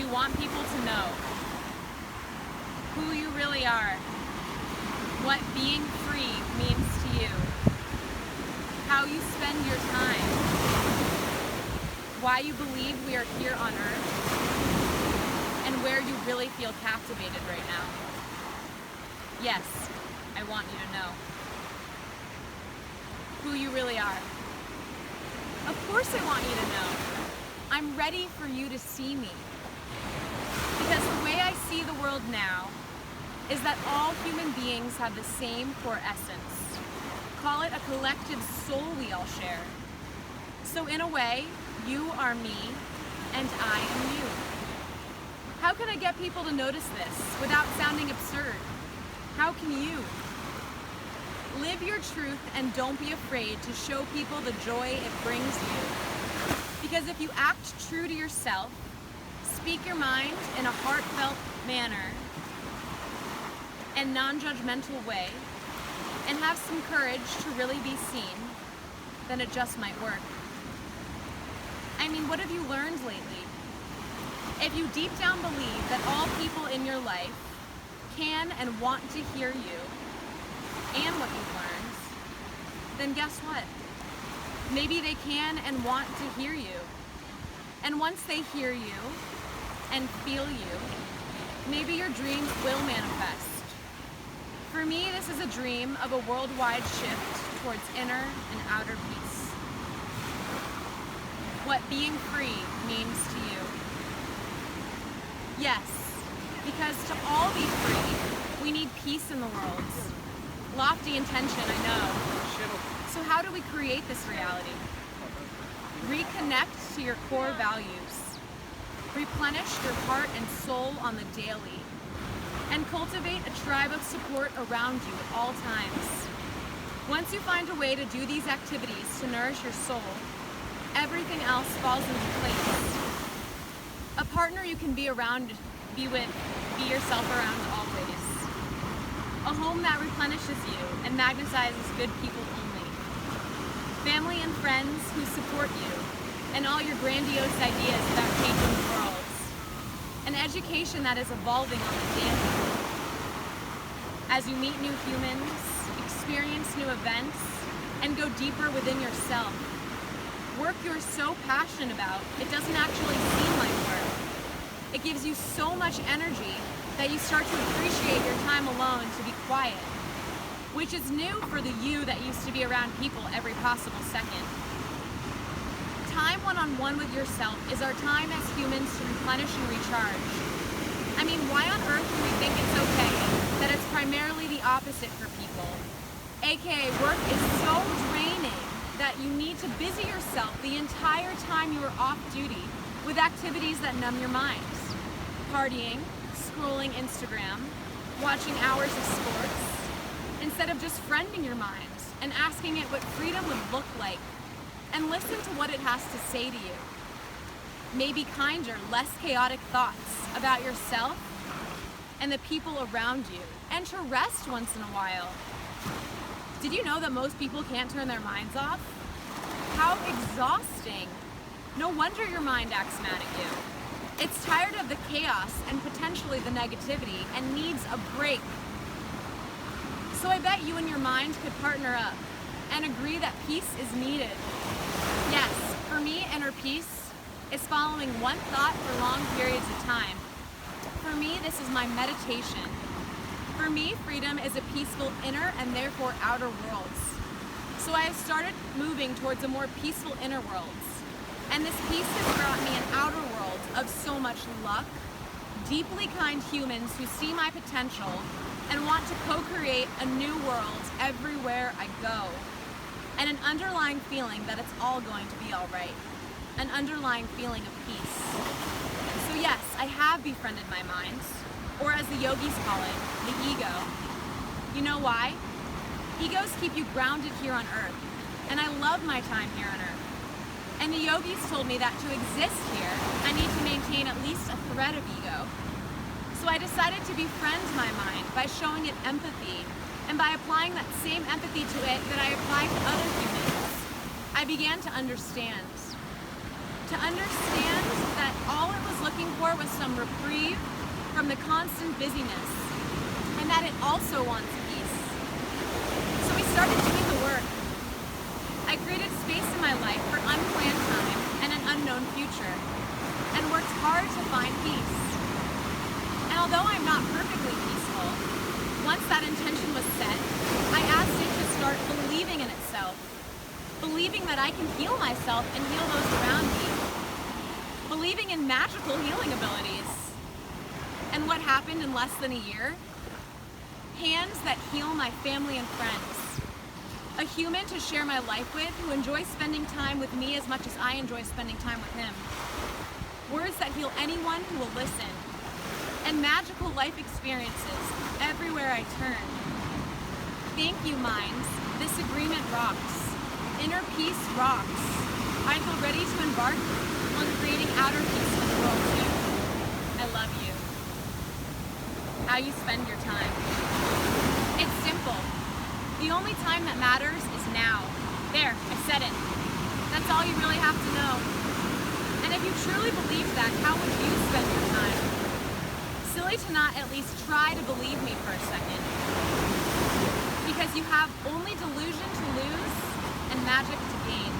you want people to know who you really are, what being free means to you, how you spend your time, why you believe we are here on Earth, and where you really feel captivated right now. Yes, I want you to know who you really are. Of course I want you to know. I'm ready for you to see me. Because the way I see the world now is that all human beings have the same core essence. Call it a collective soul we all share. So in a way, you are me and I am you. How can I get people to notice this without sounding absurd? How can you? Live your truth and don't be afraid to show people the joy it brings you. Because if you act true to yourself, speak your mind in a heartfelt manner and non-judgmental way, and have some courage to really be seen, then it just might work. I mean, what have you learned lately? If you deep down believe that all people in your life can and want to hear you and what you've learned, then guess what? Maybe they can and want to hear you. And once they hear you and feel you, maybe your dreams will manifest. For me, this is a dream of a worldwide shift towards inner and outer peace. What being free means to you. Yes, because to all be free, we need peace in the world. Lofty intention, I know. So how do we create this reality? Reconnect to your core values. Replenish your heart and soul on the daily. And cultivate a tribe of support around you at all times. Once you find a way to do these activities to nourish your soul, everything else falls into place. A partner you can be around, be with, be yourself around always. A home that replenishes you and magnetizes good people only. Family and friends who support you and all your grandiose ideas about changing the world. An education that is evolving on the daily. As you meet new humans, experience new events, and go deeper within yourself. Work you're so passionate about, it doesn't actually seem like work. It gives you so much energy that you start to appreciate your time alone to be quiet, which is new for the you that used to be around people every possible second. Time one-on-one with yourself is our time as humans to replenish and recharge. I mean, why on earth do we think it's okay that it's primarily the opposite for people? AKA, work is so draining that you need to busy yourself the entire time you are off duty with activities that numb your mind. Partying, scrolling Instagram, watching hours of sports, instead of just friending your mind and asking it what freedom would look like, and listen to what it has to say to you. Maybe kinder, less chaotic thoughts about yourself and the people around you, and to rest once in a while. Did you know that most people can't turn their minds off? How exhausting. No wonder your mind acts mad at you. It's tired of the chaos and potentially the negativity and needs a break. So I bet you and your mind could partner up and agree that peace is needed. Yes, for me, inner peace is following one thought for long periods of time. For me, this is my meditation. For me, freedom is a peaceful inner and therefore outer worlds. So I have started moving towards a more peaceful inner world. And this peace has brought me an outer world of so much luck, deeply kind humans who see my potential and want to co-create a new world everywhere I go. And an underlying feeling that it's all going to be all right. An underlying feeling of peace. So yes, I have befriended my mind, or as the yogis call it, the ego. You know why? Egos keep you grounded here on Earth, and I love my time here on Earth. And the yogis told me that to exist here, I need to maintain at least a thread of ego. So I decided to befriend my mind by showing it empathy, and by applying that same empathy to it that I apply to other humans. I began to understand. to understand that all it was looking for was some reprieve from the constant busyness, and that it also wants peace. So we started doing the work. I created space in my life for unplanned time and an unknown future, and worked hard to find peace. And although I'm not perfectly peaceful, once that intention was set, I asked it to start believing in itself, believing that I can heal myself and heal those around me, believing in magical healing abilities. And what happened in less than a year? Hands that heal my family and friends. A human to share my life with who enjoys spending time with me as much as I enjoy spending time with him. Words that heal anyone who will listen. And magical life experiences everywhere I turn. Thank you, minds. This agreement rocks. Inner peace rocks. I feel ready to embark on creating outer peace in the world too. I love you. How you spend your time. It's simple. The only time that matters is now. There, I said it. That's all you really have to know. And if you truly believed that, how would you spend your time? Silly to not at least try to believe me for a second. Because you have only delusion to lose and magic to gain.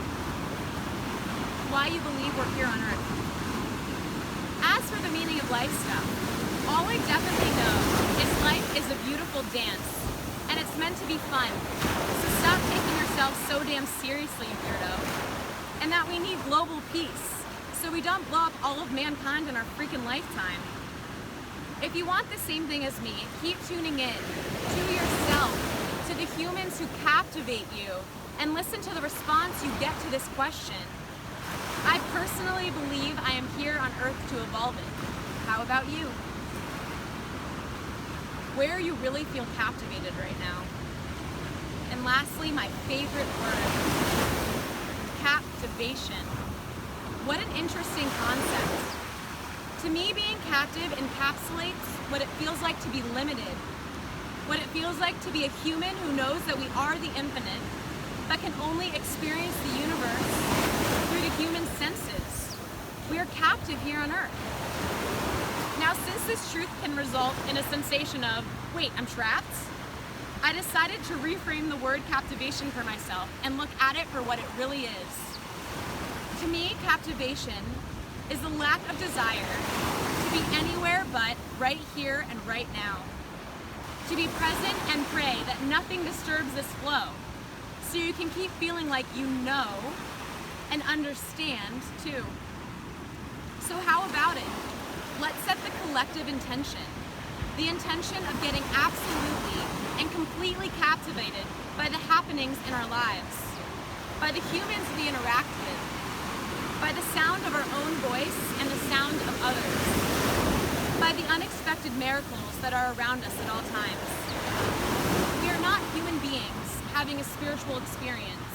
Why you believe we're here on Earth. As for the meaning of life stuff, all I definitely know is life is a beautiful dance, and it's meant to be fun. So stop taking yourself so damn seriously, weirdo. And that we need global peace, so we don't blow up all of mankind in our freaking lifetime. If you want the same thing as me, keep tuning in to yourself, to the humans who captivate you, and listen to the response you get to this question. I personally believe I am here on Earth to evolve it. How about you? Where you really feel captivated right now? And lastly, my favorite word, captivation. What an interesting concept. To me, being captive encapsulates what it feels like to be limited, what it feels like to be a human who knows that we are the infinite, but can only experience the universe through the human senses. We are captive here on Earth. Now, since this truth can result in a sensation of, wait, I'm trapped, I decided to reframe the word captivation for myself and look at it for what it really is. To me, captivation is the lack of desire to be anywhere but right here and right now. To be present and pray that nothing disturbs this flow, so you can keep feeling like you know and understand too. So how about it? Let's set the collective intention. The intention of getting absolutely and completely captivated by the happenings in our lives, by the humans we interact with, by the sound of our own voice and the sound of others, by the unexpected miracles that are around us at all times. We are not human beings having a spiritual experience.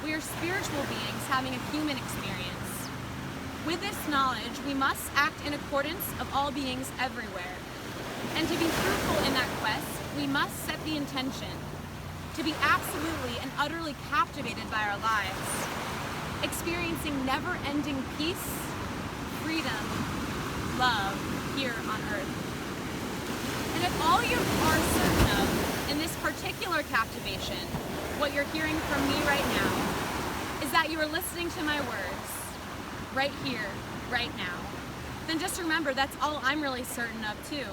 We are spiritual beings having a human experience. With this knowledge, we must act in accordance of all beings everywhere. And to be fruitful in that quest, we must set the intention to be absolutely and utterly captivated by our lives, experiencing never-ending peace, freedom, love here on Earth. And if all you are certain of in this particular captivation, what you're hearing from me right now, is that you are listening to my words, right here, right now, then just remember that's all I'm really certain of too.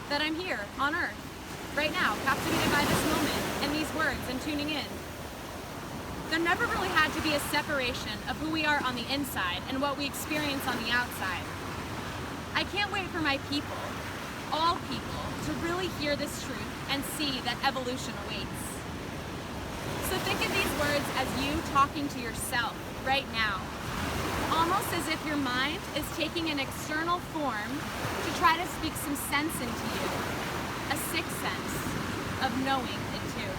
That I'm here on Earth, right now, captivated by this moment and these words and tuning in. There never really had to be a separation of who we are on the inside and what we experience on the outside. I can't wait for my people, all people, to really hear this truth and see that evolution awaits. So think of these words as you talking to yourself right now, almost as if your mind is taking an external form to try to speak some sense into you, a sixth sense of knowing it too.